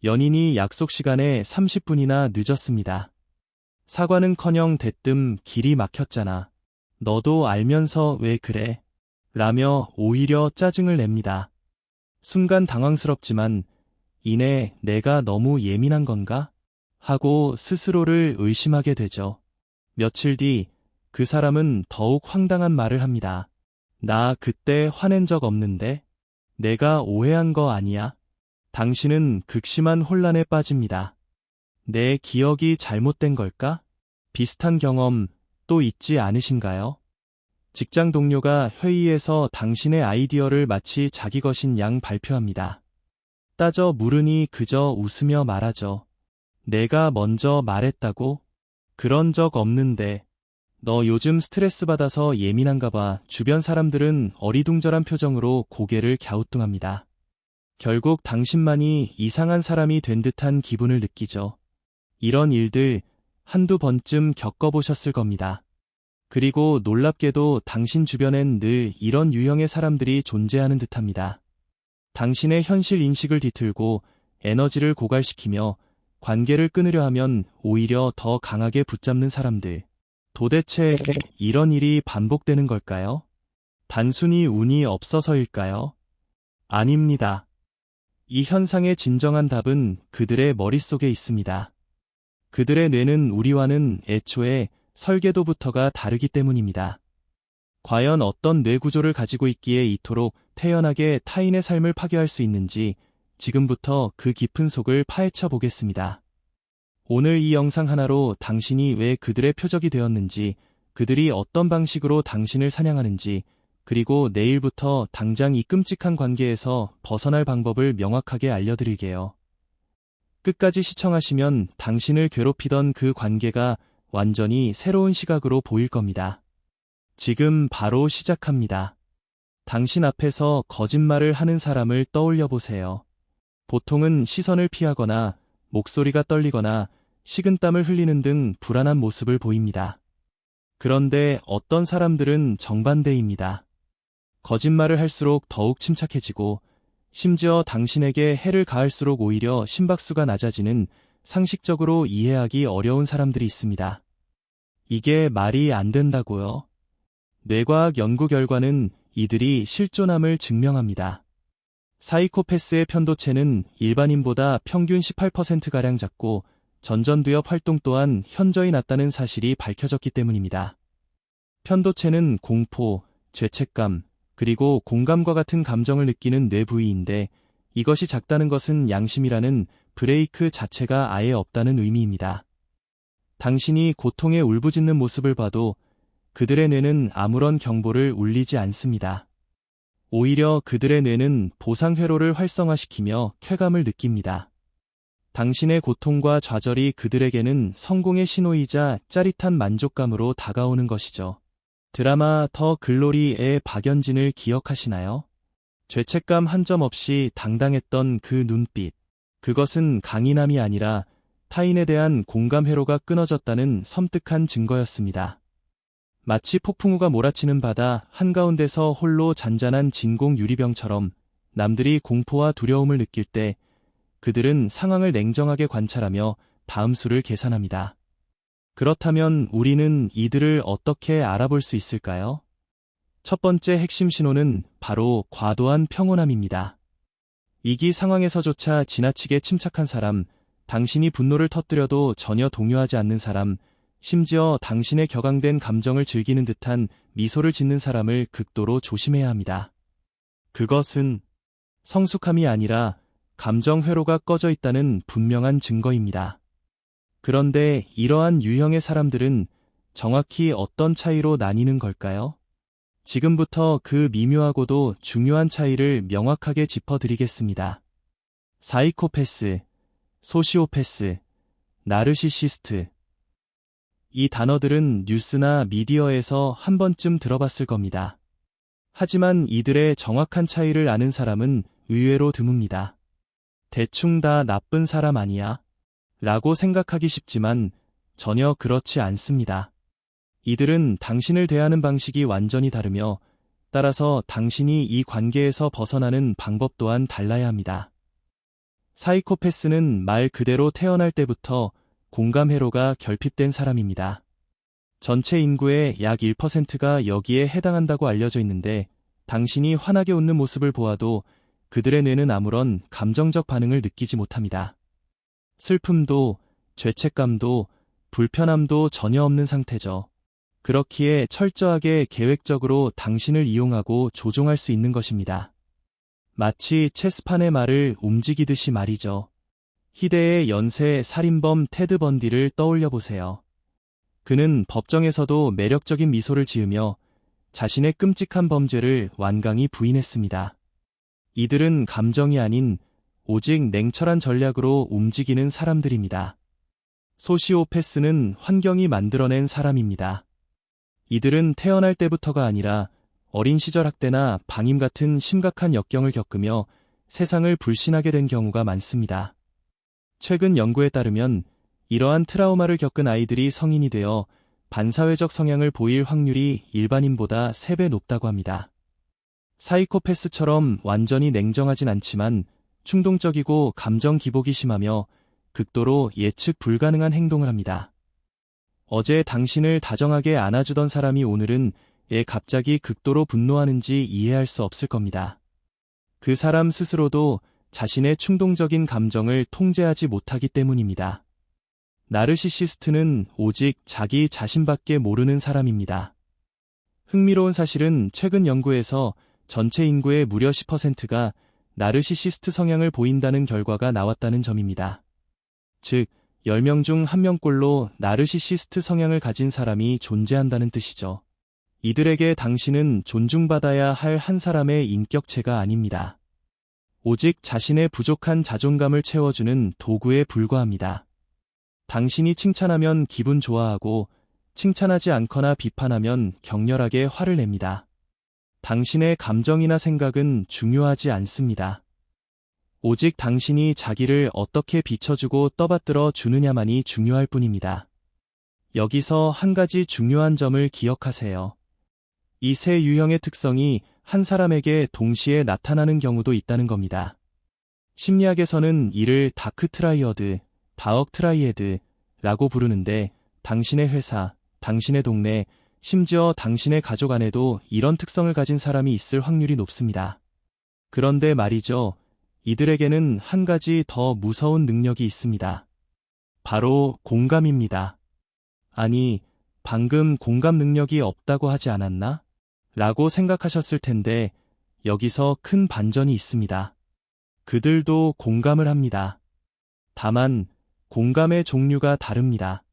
연인이 약속 시간에 30분이나 늦었습니다. 사과는커녕 대뜸 길이 막혔잖아. 너도 알면서 왜 그래? 라며 오히려 짜증을 냅니다. 순간 당황스럽지만 이내 내가 너무 예민한 건가? 하고 스스로를 의심하게 되죠. 며칠 뒤 그 사람은 더욱 황당한 말을 합니다. 나 그때 화낸 적 없는데? 내가 오해한 거 아니야? 당신은 극심한 혼란에 빠집니다. 내 기억이 잘못된 걸까? 비슷한 경험 또 있지 않으신가요? 직장 동료가 회의에서 당신의 아이디어를 마치 자기 것인 양 발표합니다. 따져 물으니 그저 웃으며 말하죠. 내가 먼저 말했다고? 그런 적 없는데. 너 요즘 스트레스 받아서 예민한가 봐. 주변 사람들은 어리둥절한 표정으로 고개를 갸우뚱합니다. 결국 당신만이 이상한 사람이 된 듯한 기분을 느끼죠. 이런 일들 한두 번쯤 겪어보셨을 겁니다. 그리고 놀랍게도 당신 주변엔 늘 이런 유형의 사람들이 존재하는 듯합니다. 당신의 현실 인식을 뒤틀고 에너지를 고갈시키며 관계를 끊으려 하면 오히려 더 강하게 붙잡는 사람들. 도대체 이런 일이 반복되는 걸까요? 단순히 운이 없어서일까요? 아닙니다. 이 현상의 진정한 답은 그들의 머릿속에 있습니다. 그들의 뇌는 우리와는 애초에 설계도부터가 다르기 때문입니다. 과연 어떤 뇌 구조를 가지고 있기에 이토록 태연하게 타인의 삶을 파괴할 수 있는지 지금부터 그 깊은 속을 파헤쳐 보겠습니다. 오늘 이 영상 하나로 당신이 왜 그들의 표적이 되었는지, 그들이 어떤 방식으로 당신을 사냥하는지, 그리고 내일부터 당장 이 끔찍한 관계에서 벗어날 방법을 명확하게 알려드릴게요. 끝까지 시청하시면 당신을 괴롭히던 그 관계가 완전히 새로운 시각으로 보일 겁니다. 지금 바로 시작합니다. 당신 앞에서 거짓말을 하는 사람을 떠올려 보세요. 보통은 시선을 피하거나 목소리가 떨리거나 식은땀을 흘리는 등 불안한 모습을 보입니다. 그런데 어떤 사람들은 정반대입니다. 거짓말을 할수록 더욱 침착해지고 심지어 당신에게 해를 가할수록 오히려 심박수가 낮아지는 상식적으로 이해하기 어려운 사람들이 있습니다. 이게 말이 안 된다고요? 뇌과학 연구 결과는 이들이 실존함을 증명합니다. 사이코패스의 편도체는 일반인보다 평균 18%가량 작고 전전두엽 활동 또한 현저히 낮다는 사실이 밝혀졌기 때문입니다. 편도체는 공포, 죄책감, 그리고 공감과 같은 감정을 느끼는 뇌 부위인데 이것이 작다는 것은 양심이라는 브레이크 자체가 아예 없다는 의미입니다. 당신이 고통에 울부짖는 모습을 봐도 그들의 뇌는 아무런 경보를 울리지 않습니다. 오히려 그들의 뇌는 보상 회로를 활성화시키며 쾌감을 느낍니다. 당신의 고통과 좌절이 그들에게는 성공의 신호이자 짜릿한 만족감으로 다가오는 것이죠. 드라마 더 글로리의 박연진을 기억하시나요? 죄책감 한 점 없이 당당했던 그 눈빛. 그것은 강인함이 아니라 타인에 대한 공감 회로가 끊어졌다는 섬뜩한 증거였습니다. 마치 폭풍우가 몰아치는 바다 한가운데서 홀로 잔잔한 진공 유리병처럼 남들이 공포와 두려움을 느낄 때 그들은 상황을 냉정하게 관찰하며 다음 수를 계산합니다. 그렇다면 우리는 이들을 어떻게 알아볼 수 있을까요? 첫 번째 핵심 신호는 바로 과도한 평온함입니다. 위기 상황에서조차 지나치게 침착한 사람, 당신이 분노를 터뜨려도 전혀 동요하지 않는 사람, 심지어 당신의 격앙된 감정을 즐기는 듯한 미소를 짓는 사람을 극도로 조심해야 합니다. 그것은 성숙함이 아니라 감정 회로가 꺼져 있다는 분명한 증거입니다. 그런데 이러한 유형의 사람들은 정확히 어떤 차이로 나뉘는 걸까요? 지금부터 그 미묘하고도 중요한 차이를 명확하게 짚어드리겠습니다. 사이코패스, 소시오패스, 나르시시스트. 이 단어들은 뉴스나 미디어에서 한 번쯤 들어봤을 겁니다. 하지만 이들의 정확한 차이를 아는 사람은 의외로 드뭅니다. 대충 다 나쁜 사람 아니야? 라고 생각하기 쉽지만 전혀 그렇지 않습니다. 이들은 당신을 대하는 방식이 완전히 다르며 따라서 당신이 이 관계에서 벗어나는 방법 또한 달라야 합니다. 사이코패스는 말 그대로 태어날 때부터 공감 회로가 결핍된 사람입니다. 전체 인구의 약 1%가 여기에 해당한다고 알려져 있는데 당신이 환하게 웃는 모습을 보아도 그들의 뇌는 아무런 감정적 반응을 느끼지 못합니다. 슬픔도, 죄책감도, 불편함도 전혀 없는 상태죠. 그렇기에 철저하게 계획적으로 당신을 이용하고 조종할 수 있는 것입니다. 마치 체스판의 말을 움직이듯이 말이죠. 희대의 연쇄 살인범 테드 번디를 떠올려 보세요. 그는 법정에서도 매력적인 미소를 지으며 자신의 끔찍한 범죄를 완강히 부인했습니다. 이들은 감정이 아닌 오직 냉철한 전략으로 움직이는 사람들입니다. 소시오패스는 환경이 만들어낸 사람입니다. 이들은 태어날 때부터가 아니라 어린 시절 학대나 방임 같은 심각한 역경을 겪으며 세상을 불신하게 된 경우가 많습니다. 최근 연구에 따르면 이러한 트라우마를 겪은 아이들이 성인이 되어 반사회적 성향을 보일 확률이 일반인보다 3배 높다고 합니다. 사이코패스처럼 완전히 냉정하진 않지만 충동적이고 감정 기복이 심하며 극도로 예측 불가능한 행동을 합니다. 어제 당신을 다정하게 안아주던 사람이 오늘은 왜 갑자기 극도로 분노하는지 이해할 수 없을 겁니다. 그 사람 스스로도 자신의 충동적인 감정을 통제하지 못하기 때문입니다. 나르시시스트는 오직 자기 자신밖에 모르는 사람입니다. 흥미로운 사실은 최근 연구에서 전체 인구의 무려 10%가 나르시시스트 성향을 보인다는 결과가 나왔다는 점입니다. 즉, 10명 중 1명꼴로 나르시시스트 성향을 가진 사람이 존재한다는 뜻이죠. 이들에게 당신은 존중받아야 할 한 사람의 인격체가 아닙니다. 오직 자신의 부족한 자존감을 채워주는 도구에 불과합니다. 당신이 칭찬하면 기분 좋아하고 칭찬하지 않거나 비판하면 격렬하게 화를 냅니다. 당신의 감정이나 생각은 중요하지 않습니다. 오직 당신이 자기를 어떻게 비춰주고 떠받들어 주느냐만이 중요할 뿐입니다. 여기서 한 가지 중요한 점을 기억하세요. 이 세 유형의 특성이 한 사람에게 동시에 나타나는 경우도 있다는 겁니다. 심리학에서는 이를 다크 트라이어드, 다억 트라이에드라고 부르는데 당신의 회사, 당신의 동네, 심지어 당신의 가족 안에도 이런 특성을 가진 사람이 있을 확률이 높습니다. 그런데 말이죠. 이들에게는 한 가지 더 무서운 능력이 있습니다. 바로 공감입니다. 아니, 방금 공감 능력이 없다고 하지 않았나? 라고 생각하셨을 텐데 여기서 큰 반전이 있습니다. 그들도 공감을 합니다. 다만 공감의 종류가 다릅니다.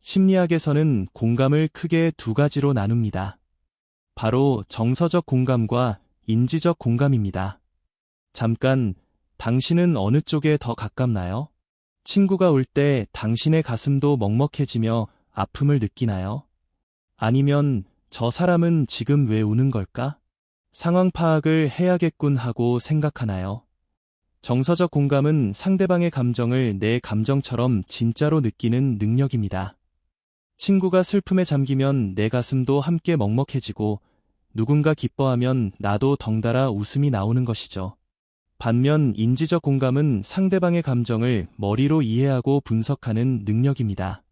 심리학에서는 공감을 크게 두 가지로 나눕니다. 바로 정서적 공감과 인지적 공감입니다. 잠깐, 당신은 어느 쪽에 더 가깝나요? 친구가 울 때 당신의 가슴도 먹먹해지며 아픔을 느끼나요? 아니면 저 사람은 지금 왜 우는 걸까? 상황 파악을 해야겠군 하고 생각하나요? 정서적 공감은 상대방의 감정을 내 감정처럼 진짜로 느끼는 능력입니다. 친구가 슬픔에 잠기면 내 가슴도 함께 먹먹해지고 누군가 기뻐하면 나도 덩달아 웃음이 나오는 것이죠. 반면 인지적 공감은 상대방의 감정을 머리로 이해하고 분석하는 능력입니다.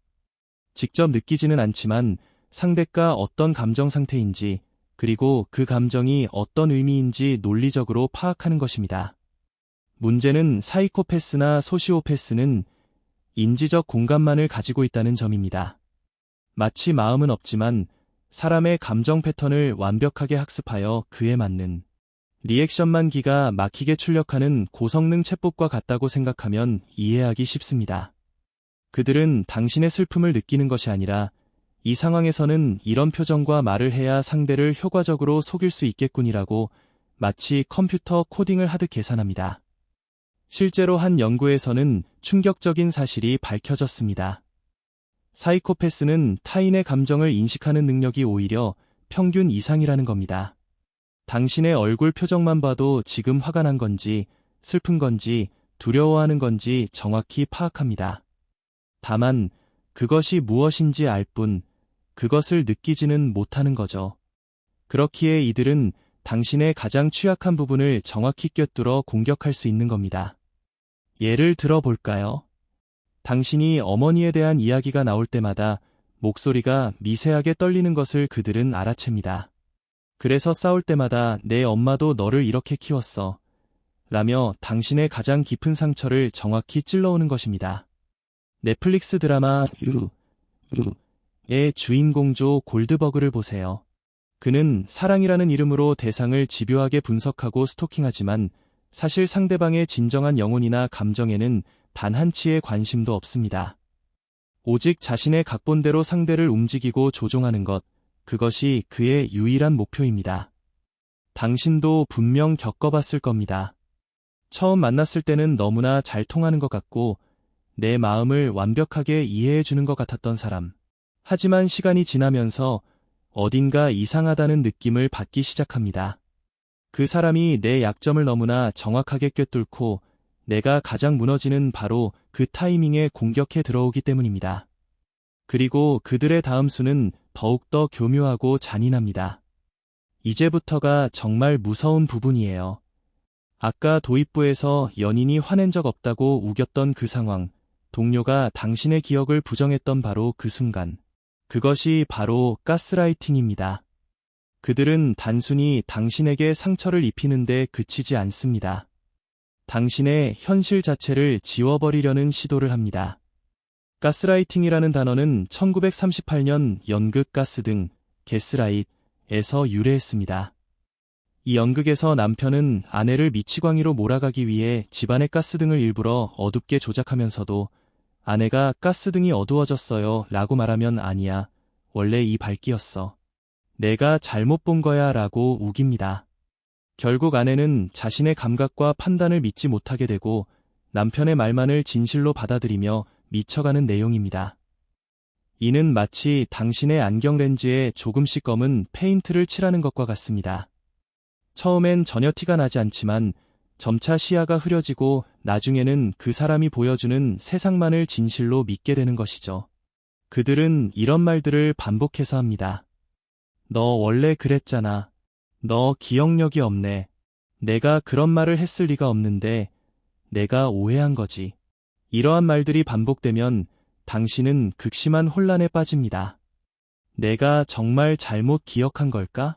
직접 느끼지는 않지만 상대가 어떤 감정 상태인지 그리고 그 감정이 어떤 의미인지 논리적으로 파악하는 것입니다. 문제는 사이코패스나 소시오패스는 인지적 공감만을 가지고 있다는 점입니다. 마치 마음은 없지만 사람의 감정 패턴을 완벽하게 학습하여 그에 맞는 리액션만 기가 막히게 출력하는 고성능 챗봇과 같다고 생각하면 이해하기 쉽습니다. 그들은 당신의 슬픔을 느끼는 것이 아니라 이 상황에서는 이런 표정과 말을 해야 상대를 효과적으로 속일 수 있겠군이라고 마치 컴퓨터 코딩을 하듯 계산합니다. 실제로 한 연구에서는 충격적인 사실이 밝혀졌습니다. 사이코패스는 타인의 감정을 인식하는 능력이 오히려 평균 이상이라는 겁니다. 당신의 얼굴 표정만 봐도 지금 화가 난 건지, 슬픈 건지, 두려워하는 건지 정확히 파악합니다. 다만 그것이 무엇인지 알 뿐, 그것을 느끼지는 못하는 거죠. 그렇기에 이들은 당신의 가장 취약한 부분을 정확히 꿰뚫어 공격할 수 있는 겁니다. 예를 들어 볼까요? 당신이 어머니에 대한 이야기가 나올 때마다 목소리가 미세하게 떨리는 것을 그들은 알아챕니다. 그래서 싸울 때마다 내 엄마도 너를 이렇게 키웠어. 라며 당신의 가장 깊은 상처를 정확히 찔러오는 것입니다. 넷플릭스 드라마 의 주인공 조 골드버그를 보세요. 그는 사랑이라는 이름으로 대상을 집요하게 분석하고 스토킹하지만 사실 상대방의 진정한 영혼이나 감정에는 단 한치의 관심도 없습니다. 오직 자신의 각본대로 상대를 움직이고 조종하는 것, 그것이 그의 유일한 목표입니다. 당신도 분명 겪어봤을 겁니다. 처음 만났을 때는 너무나 잘 통하는 것 같고 내 마음을 완벽하게 이해해 주는 것 같았던 사람. 하지만 시간이 지나면서 어딘가 이상하다는 느낌을 받기 시작합니다. 그 사람이 내 약점을 너무나 정확하게 꿰뚫고 내가 가장 무너지는 바로 그 타이밍에 공격해 들어오기 때문입니다. 그리고 그들의 다음 수는 더욱더 교묘하고 잔인합니다. 이제부터가 정말 무서운 부분이에요. 아까 도입부에서 연인이 화낸 적 없다고 우겼던 그 상황, 동료가 당신의 기억을 부정했던 바로 그 순간. 그것이 바로 가스라이팅입니다. 그들은 단순히 당신에게 상처를 입히는데 그치지 않습니다. 당신의 현실 자체를 지워버리려는 시도를 합니다. 가스라이팅이라는 단어는 1938년 연극 가스 등 게스라잇에서 유래했습니다. 이 연극에서 남편은 아내를 미치광이로 몰아가기 위해 집안의 가스등을 일부러 어둡게 조작하면서도 아내가 가스등이 어두워졌어요 라고 말하면 아니야, 원래 이 밝기였어. 내가 잘못 본 거야 라고 우깁니다. 결국 아내는 자신의 감각과 판단을 믿지 못하게 되고 남편의 말만을 진실로 받아들이며 미쳐가는 내용입니다. 이는 마치 당신의 안경 렌즈에 조금씩 검은 페인트를 칠하는 것과 같습니다. 처음엔 전혀 티가 나지 않지만 점차 시야가 흐려지고 나중에는 그 사람이 보여주는 세상만을 진실로 믿게 되는 것이죠. 그들은 이런 말들을 반복해서 합니다. 너 원래 그랬잖아. 너 기억력이 없네. 내가 그런 말을 했을 리가 없는데 내가 오해한 거지. 이러한 말들이 반복되면 당신은 극심한 혼란에 빠집니다. 내가 정말 잘못 기억한 걸까?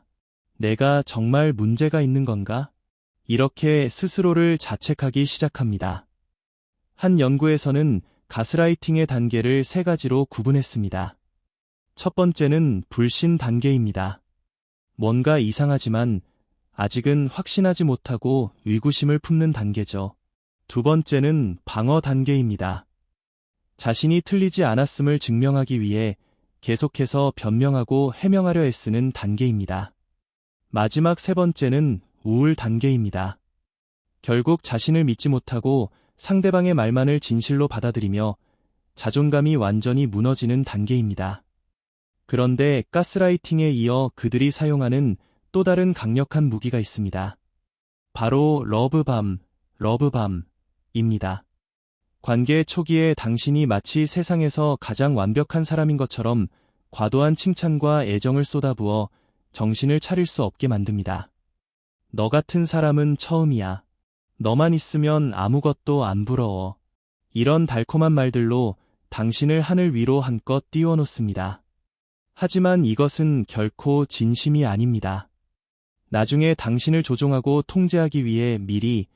내가 정말 문제가 있는 건가? 이렇게 스스로를 자책하기 시작합니다. 한 연구에서는 가스라이팅의 단계를 3가지로 구분했습니다. 첫 번째는 불신 단계입니다. 뭔가 이상하지만 아직은 확신하지 못하고 의구심을 품는 단계죠. 두 번째는 방어 단계입니다. 자신이 틀리지 않았음을 증명하기 위해 계속해서 변명하고 해명하려 애쓰는 단계입니다. 마지막 3번째는 우울 단계입니다. 결국 자신을 믿지 못하고 상대방의 말만을 진실로 받아들이며 자존감이 완전히 무너지는 단계입니다. 그런데 가스라이팅에 이어 그들이 사용하는 또 다른 강력한 무기가 있습니다. 바로 러브밤입니다. 관계 초기에 당신이 마치 세상에서 가장 완벽한 사람인 것처럼 과도한 칭찬과 애정을 쏟아부어 정신을 차릴 수 없게 만듭니다. 너 같은 사람은 처음이야. 너만 있으면 아무것도 안 부러워. 이런 달콤한 말들로 당신을 하늘 위로 한껏 띄워놓습니다. 하지만 이것은 결코 진심이 아닙니다. 나중에 당신을 조종하고 통제하기 위해 미리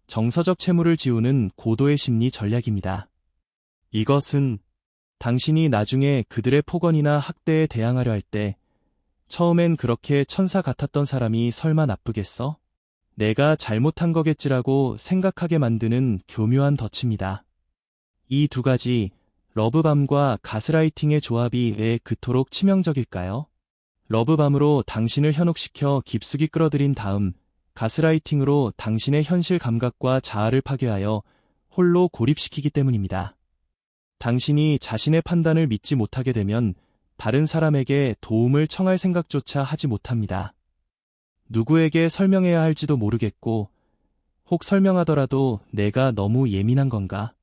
정서적 채무를 지우는 고도의 심리 전략입니다. 이것은 당신이 나중에 그들의 폭언이나 학대에 대항하려 할 때 처음엔 그렇게 천사 같았던 사람이 설마 나쁘겠어? 내가 잘못한 거겠지라고 생각하게 만드는 교묘한 덫입니다. 이 2가지, 러브밤과 가스라이팅의 조합이 왜 그토록 치명적일까요? 러브밤으로 당신을 현혹시켜 깊숙이 끌어들인 다음 가스라이팅으로 당신의 현실 감각과 자아를 파괴하여 홀로 고립시키기 때문입니다. 당신이 자신의 판단을 믿지 못하게 되면 다른 사람에게 도움을 청할 생각조차 하지 못합니다. 누구에게 설명해야 할지도 모르겠고, 혹 설명하더라도 내가 너무 예민한 건가?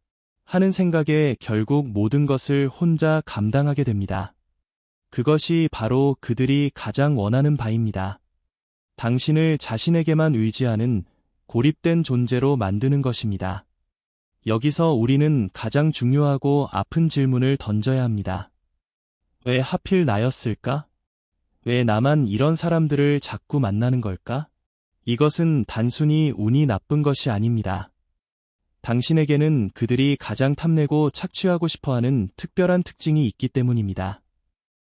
하는 생각에 결국 모든 것을 혼자 감당하게 됩니다. 그것이 바로 그들이 가장 원하는 바입니다. 당신을 자신에게만 의지하는 고립된 존재로 만드는 것입니다. 여기서 우리는 가장 중요하고 아픈 질문을 던져야 합니다. 왜 하필 나였을까? 왜 나만 이런 사람들을 자꾸 만나는 걸까? 이것은 단순히 운이 나쁜 것이 아닙니다. 당신에게는 그들이 가장 탐내고 착취하고 싶어하는 특별한 특징이 있기 때문입니다.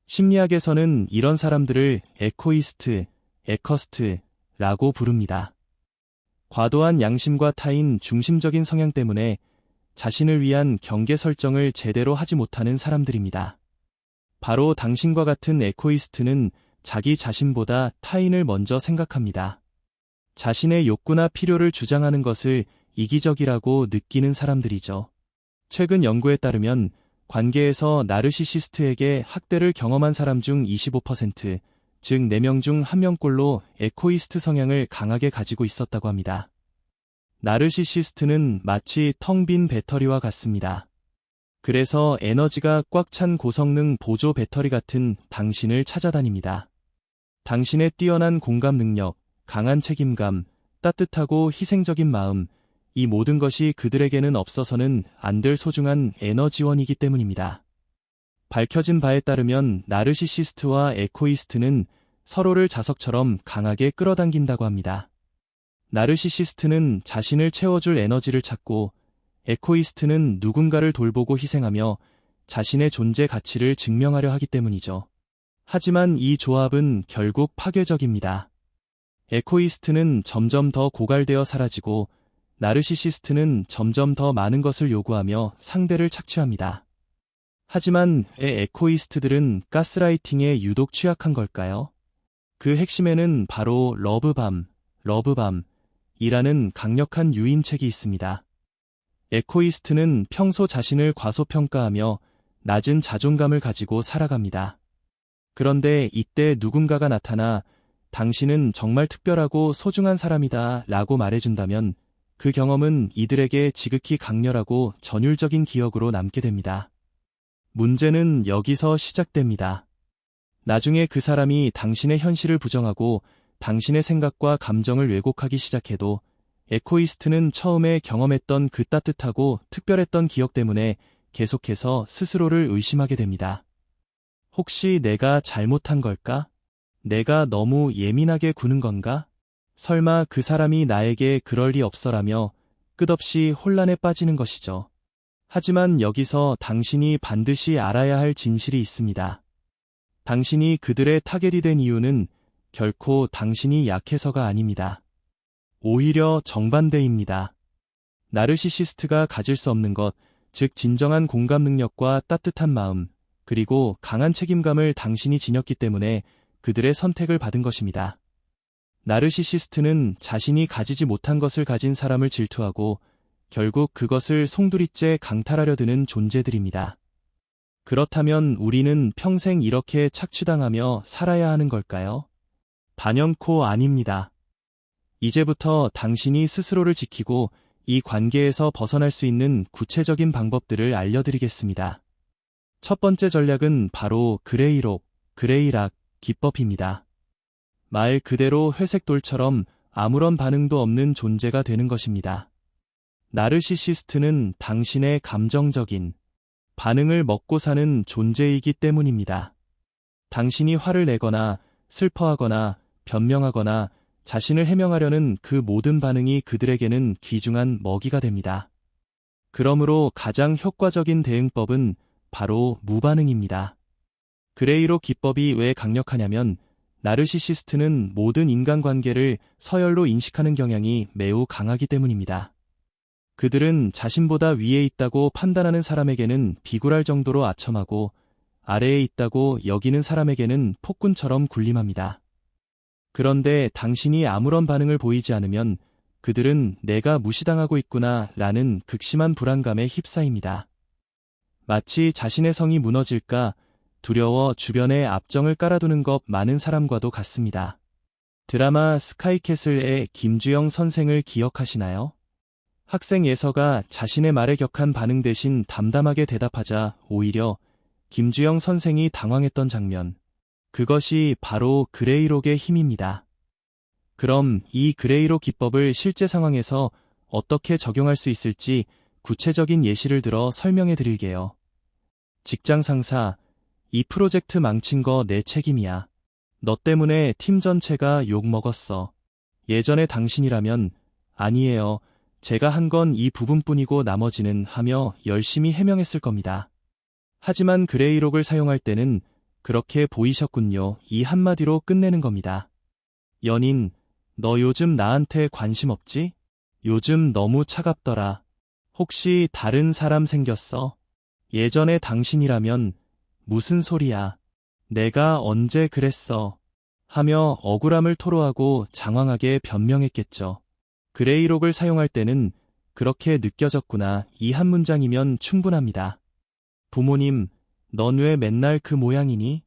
심리학에서는 이런 사람들을 에코이스트, 에커스트라고 부릅니다. 과도한 양심과 타인 중심적인 성향 때문에 자신을 위한 경계 설정을 제대로 하지 못하는 사람들입니다. 바로 당신과 같은 에코이스트는 자기 자신보다 타인을 먼저 생각합니다. 자신의 욕구나 필요를 주장하는 것을 이기적이라고 느끼는 사람들이죠. 최근 연구에 따르면 관계에서 나르시시스트에게 학대를 경험한 사람 중 25%, 즉 4명 중 1명꼴로 에코이스트 성향을 강하게 가지고 있었다고 합니다. 나르시시스트는 마치 텅 빈 배터리와 같습니다. 그래서 에너지가 꽉 찬 고성능 보조 배터리 같은 당신을 찾아다닙니다. 당신의 뛰어난 공감 능력, 강한 책임감, 따뜻하고 희생적인 마음, 이 모든 것이 그들에게는 없어서는 안 될 소중한 에너지원이기 때문입니다. 밝혀진 바에 따르면 나르시시스트와 에코이스트는 서로를 자석처럼 강하게 끌어당긴다고 합니다. 나르시시스트는 자신을 채워줄 에너지를 찾고 에코이스트는 누군가를 돌보고 희생하며 자신의 존재 가치를 증명하려 하기 때문이죠. 하지만 이 조합은 결국 파괴적입니다. 에코이스트는 점점 더 고갈되어 사라지고 나르시시스트는 점점 더 많은 것을 요구하며 상대를 착취합니다. 하지만 왜 에코이스트들은 가스라이팅에 유독 취약한 걸까요? 그 핵심에는 바로 러브밤이라는 강력한 유인책이 있습니다. 에코이스트는 평소 자신을 과소평가하며 낮은 자존감을 가지고 살아갑니다. 그런데 이때 누군가가 나타나 당신은 정말 특별하고 소중한 사람이다 라고 말해준다면 그 경험은 이들에게 지극히 강렬하고 전율적인 기억으로 남게 됩니다. 문제는 여기서 시작됩니다. 나중에 그 사람이 당신의 현실을 부정하고 당신의 생각과 감정을 왜곡하기 시작해도 에코이스트는 처음에 경험했던 그 따뜻하고 특별했던 기억 때문에 계속해서 스스로를 의심하게 됩니다. 혹시 내가 잘못한 걸까? 내가 너무 예민하게 구는 건가? 설마 그 사람이 나에게 그럴 리 없어라며 끝없이 혼란에 빠지는 것이죠. 하지만 여기서 당신이 반드시 알아야 할 진실이 있습니다. 당신이 그들의 타겟이 된 이유는 결코 당신이 약해서가 아닙니다. 오히려 정반대입니다. 나르시시스트가 가질 수 없는 것, 즉 진정한 공감 능력과 따뜻한 마음, 그리고 강한 책임감을 당신이 지녔기 때문에 그들의 선택을 받은 것입니다. 나르시시스트는 자신이 가지지 못한 것을 가진 사람을 질투하고 결국 그것을 송두리째 강탈하려 드는 존재들입니다. 그렇다면 우리는 평생 이렇게 착취당하며 살아야 하는 걸까요? 단연코 아닙니다. 이제부터 당신이 스스로를 지키고 이 관계에서 벗어날 수 있는 구체적인 방법들을 알려드리겠습니다. 첫 번째 전략은 바로 그레이락 기법입니다. 말 그대로 회색 돌처럼 아무런 반응도 없는 존재가 되는 것입니다. 나르시시스트는 당신의 감정적인 반응을 먹고 사는 존재이기 때문입니다. 당신이 화를 내거나 슬퍼하거나 변명하거나 자신을 해명하려는 그 모든 반응이 그들에게는 귀중한 먹이가 됩니다. 그러므로 가장 효과적인 대응법은 바로 무반응입니다. 그레이록 기법이 왜 강력하냐면 나르시시스트는 모든 인간관계를 서열로 인식하는 경향이 매우 강하기 때문입니다. 그들은 자신보다 위에 있다고 판단하는 사람에게는 비굴할 정도로 아첨하고 아래에 있다고 여기는 사람에게는 폭군처럼 군림합니다. 그런데 당신이 아무런 반응을 보이지 않으면 그들은 내가 무시당하고 있구나 라는 극심한 불안감에 휩싸입니다. 마치 자신의 성이 무너질까 두려워 주변에 압정을 깔아두는 것 많은 사람과도 같습니다. 드라마 스카이캐슬의 김주영 선생을 기억하시나요? 학생 예서가 자신의 말에 격한 반응 대신 담담하게 대답하자 오히려 김주영 선생이 당황했던 장면. 그것이 바로 그레이록의 힘입니다. 그럼 이 그레이록 기법을 실제 상황에서 어떻게 적용할 수 있을지 구체적인 예시를 들어 설명해 드릴게요. 직장 상사, 이 프로젝트 망친 거 내 책임이야. 너 때문에 팀 전체가 욕 먹었어. 예전에 당신이라면 아니에요. 제가 한 건 이 부분뿐이고 나머지는 하며 열심히 해명했을 겁니다. 하지만 그레이록을 사용할 때는 그렇게 보이셨군요. 이 한마디로 끝내는 겁니다. 연인, 너 요즘 나한테 관심 없지? 요즘 너무 차갑더라. 혹시 다른 사람 생겼어? 예전에 당신이라면 무슨 소리야? 내가 언제 그랬어? 하며 억울함을 토로하고 장황하게 변명했겠죠. 그레이록을 사용할 때는 그렇게 느껴졌구나. 이 한 문장이면 충분합니다. 부모님, 넌 왜 맨날 그 모양이니?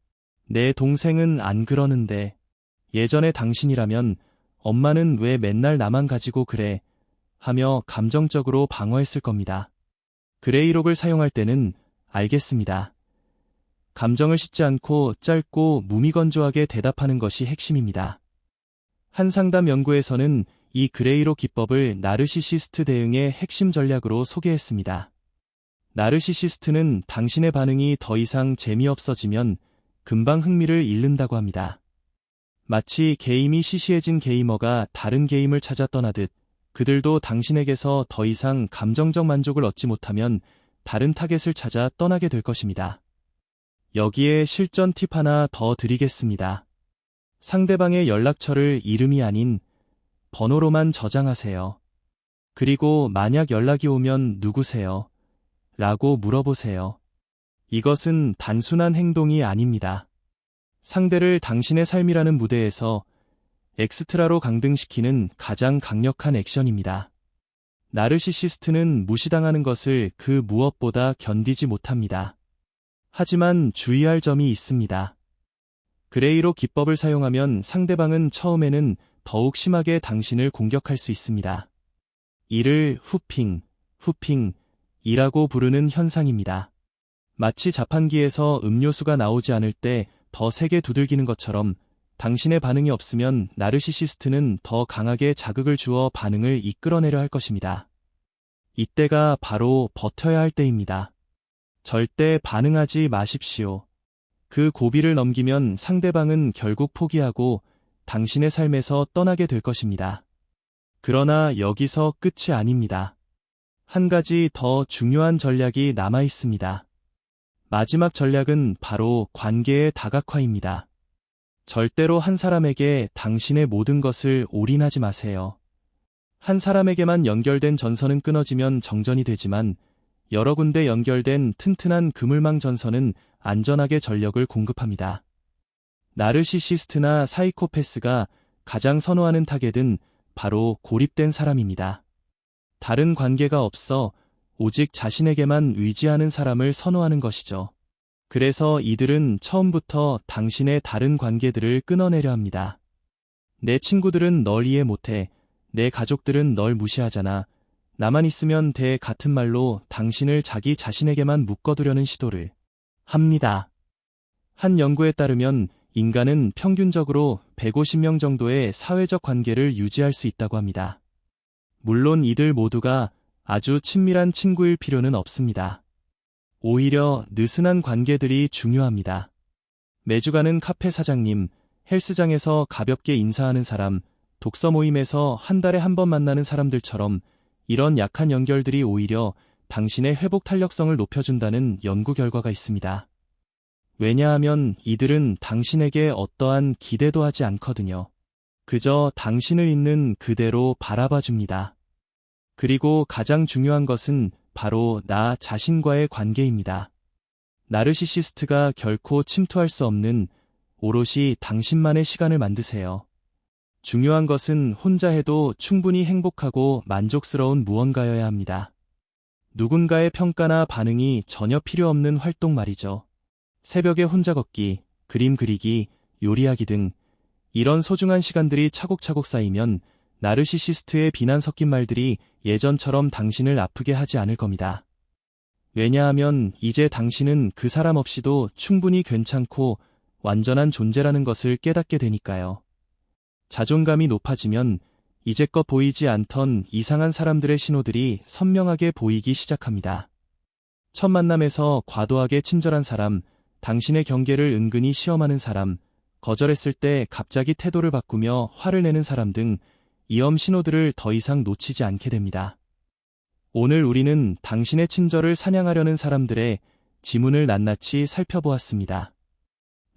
내 동생은 안 그러는데. 예전에 당신이라면 엄마는 왜 맨날 나만 가지고 그래? 하며 감정적으로 방어했을 겁니다. 그레이록을 사용할 때는 알겠습니다. 감정을 싣지 않고 짧고 무미건조하게 대답하는 것이 핵심입니다. 한 상담 연구에서는 이 그레이록 기법을 나르시시스트 대응의 핵심 전략으로 소개했습니다. 나르시시스트는 당신의 반응이 더 이상 재미없어지면 금방 흥미를 잃는다고 합니다. 마치 게임이 시시해진 게이머가 다른 게임을 찾아 떠나듯 그들도 당신에게서 더 이상 감정적 만족을 얻지 못하면 다른 타겟을 찾아 떠나게 될 것입니다. 여기에 실전 팁 하나 더 드리겠습니다. 상대방의 연락처를 이름이 아닌 번호로만 저장하세요. 그리고 만약 연락이 오면 누구세요? 라고 물어보세요. 이것은 단순한 행동이 아닙니다. 상대를 당신의 삶이라는 무대에서 엑스트라로 강등시키는 가장 강력한 액션입니다. 나르시시스트는 무시당하는 것을 그 무엇보다 견디지 못합니다. 하지만 주의할 점이 있습니다. 그레이록 기법을 사용하면 상대방은 처음에는 더욱 심하게 당신을 공격할 수 있습니다. 이를 후핑이라고 부르는 현상입니다. 마치 자판기에서 음료수가 나오지 않을 때 더 세게 두들기는 것처럼 당신의 반응이 없으면 나르시시스트는 더 강하게 자극을 주어 반응을 이끌어내려 할 것입니다. 이때가 바로 버텨야 할 때입니다. 절대 반응하지 마십시오. 그 고비를 넘기면 상대방은 결국 포기하고 당신의 삶에서 떠나게 될 것입니다. 그러나 여기서 끝이 아닙니다. 한 가지 더 중요한 전략이 남아 있습니다. 마지막 전략은 바로 관계의 다각화입니다. 절대로 한 사람에게 당신의 모든 것을 올인하지 마세요. 한 사람에게만 연결된 전선은 끊어지면 정전이 되지만 여러 군데 연결된 튼튼한 그물망 전선은 안전하게 전력을 공급합니다. 나르시시스트나 사이코패스가 가장 선호하는 타겟은 바로 고립된 사람입니다. 다른 관계가 없어 오직 자신에게만 의지하는 사람을 선호하는 것이죠. 그래서 이들은 처음부터 당신의 다른 관계들을 끊어내려 합니다. 내 친구들은 널 이해 못해. 내 가족들은 널 무시하잖아. 나만 있으면 돼 같은 말로 당신을 자기 자신에게만 묶어두려는 시도를 합니다. 한 연구에 따르면 인간은 평균적으로 150명 정도의 사회적 관계를 유지할 수 있다고 합니다. 물론 이들 모두가 아주 친밀한 친구일 필요는 없습니다. 오히려 느슨한 관계들이 중요합니다. 매주 가는 카페 사장님, 헬스장에서 가볍게 인사하는 사람, 독서 모임에서 한 달에 한 번 만나는 사람들처럼 이런 약한 연결들이 오히려 당신의 회복 탄력성을 높여준다는 연구 결과가 있습니다. 왜냐하면 이들은 당신에게 어떠한 기대도 하지 않거든요. 그저 당신을 있는 그대로 바라봐줍니다. 그리고 가장 중요한 것은 바로 나 자신과의 관계입니다. 나르시시스트가 결코 침투할 수 없는 오롯이 당신만의 시간을 만드세요. 중요한 것은 혼자 해도 충분히 행복하고 만족스러운 무언가여야 합니다. 누군가의 평가나 반응이 전혀 필요 없는 활동 말이죠. 새벽에 혼자 걷기, 그림 그리기, 요리하기 등 이런 소중한 시간들이 차곡차곡 쌓이면 나르시시스트의 비난 섞인 말들이 예전처럼 당신을 아프게 하지 않을 겁니다. 왜냐하면 이제 당신은 그 사람 없이도 충분히 괜찮고 완전한 존재라는 것을 깨닫게 되니까요. 자존감이 높아지면 이제껏 보이지 않던 이상한 사람들의 신호들이 선명하게 보이기 시작합니다. 첫 만남에서 과도하게 친절한 사람, 당신의 경계를 은근히 시험하는 사람, 거절했을 때 갑자기 태도를 바꾸며 화를 내는 사람 등 위험 신호들을 더 이상 놓치지 않게 됩니다. 오늘 우리는 당신의 친절을 사냥하려는 사람들의 지문을 낱낱이 살펴보았습니다.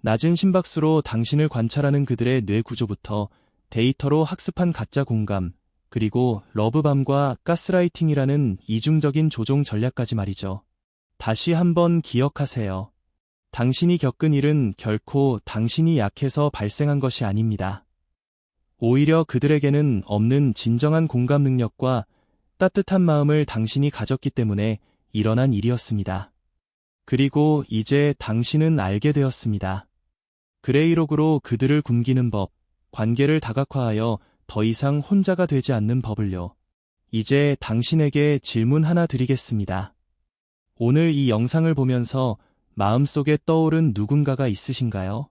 낮은 심박수로 당신을 관찰하는 그들의 뇌 구조부터 데이터로 학습한 가짜 공감, 그리고 러브밤과 가스라이팅이라는 이중적인 조종 전략까지 말이죠. 다시 한번 기억하세요. 당신이 겪은 일은 결코 당신이 약해서 발생한 것이 아닙니다. 오히려 그들에게는 없는 진정한 공감 능력과 따뜻한 마음을 당신이 가졌기 때문에 일어난 일이었습니다. 그리고 이제 당신은 알게 되었습니다. 그레이록으로 그들을 굶기는 법, 관계를 다각화하여 더 이상 혼자가 되지 않는 법을요. 이제 당신에게 질문 하나 드리겠습니다. 오늘 이 영상을 보면서 마음속에 떠오른 누군가가 있으신가요?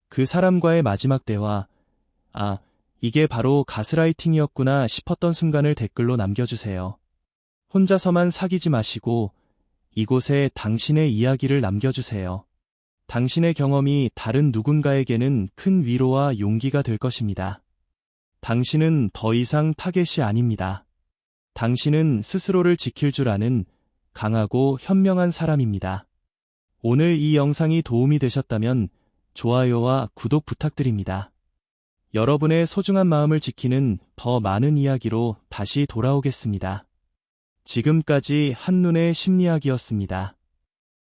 그 사람과의 마지막 대화, 이게 바로 가스라이팅이었구나 싶었던 순간을 댓글로 남겨주세요. 혼자서만 사귀지 마시고 이곳에 당신의 이야기를 남겨주세요. 당신의 경험이 다른 누군가에게는 큰 위로와 용기가 될 것입니다. 당신은 더 이상 타겟이 아닙니다. 당신은 스스로를 지킬 줄 아는 강하고 현명한 사람입니다. 오늘 이 영상이 도움이 되셨다면 좋아요와 구독 부탁드립니다. 여러분의 소중한 마음을 지키는 더 많은 이야기로 다시 돌아오겠습니다. 지금까지 한눈의 심리학이었습니다.